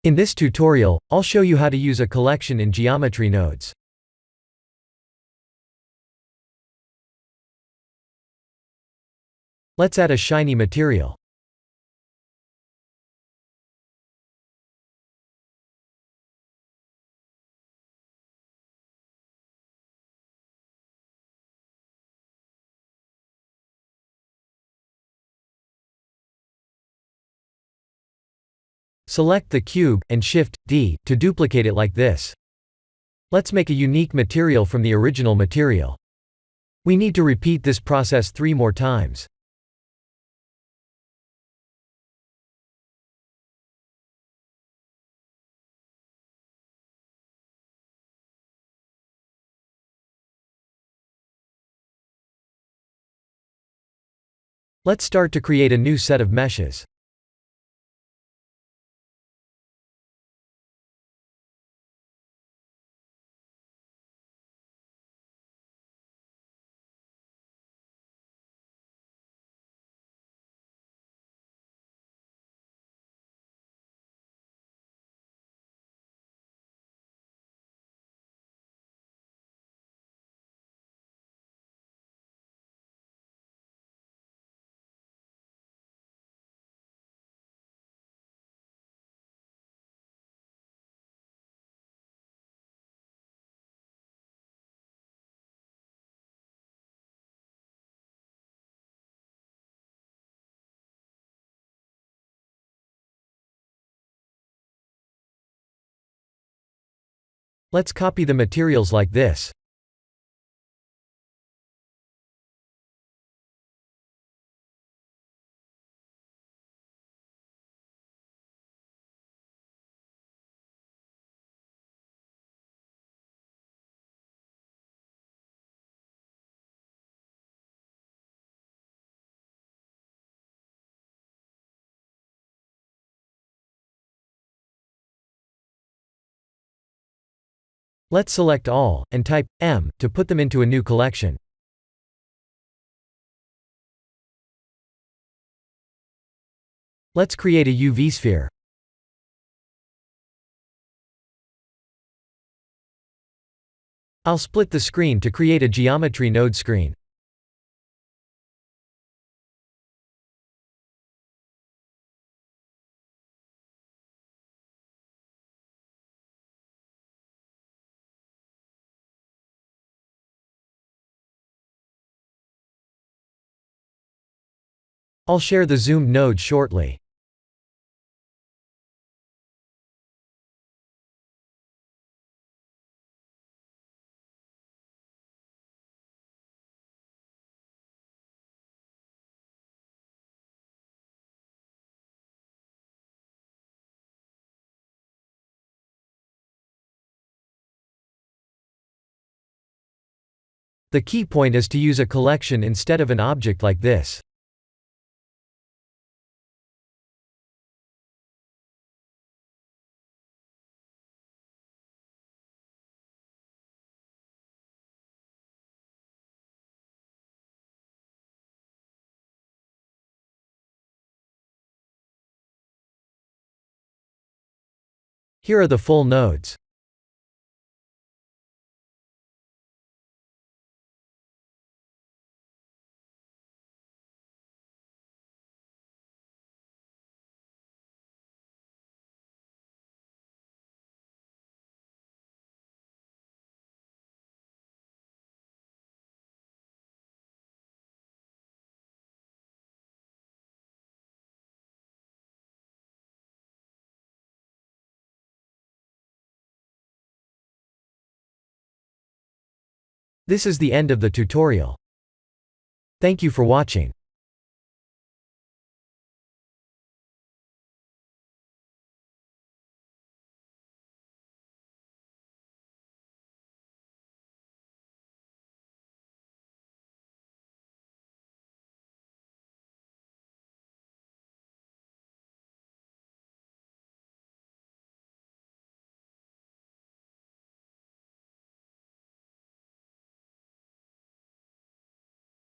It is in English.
In this tutorial, I'll show you how to use a collection in geometry nodes. Let's add a shiny material. Select the cube, and Shift-D, to duplicate it like this. Let's make a unique material from the original material. We need to repeat this process 3 more times. Let's start to create a new set of meshes. Let's copy the materials like this. Let's select all, and type M to put them into a new collection. Let's create a UV sphere. I'll split the screen to create a geometry node screen. I'll share the zoomed node shortly. The key point is to use a collection instead of an object like this. Here are the full nodes. This is the end of the tutorial. Thank you for watching.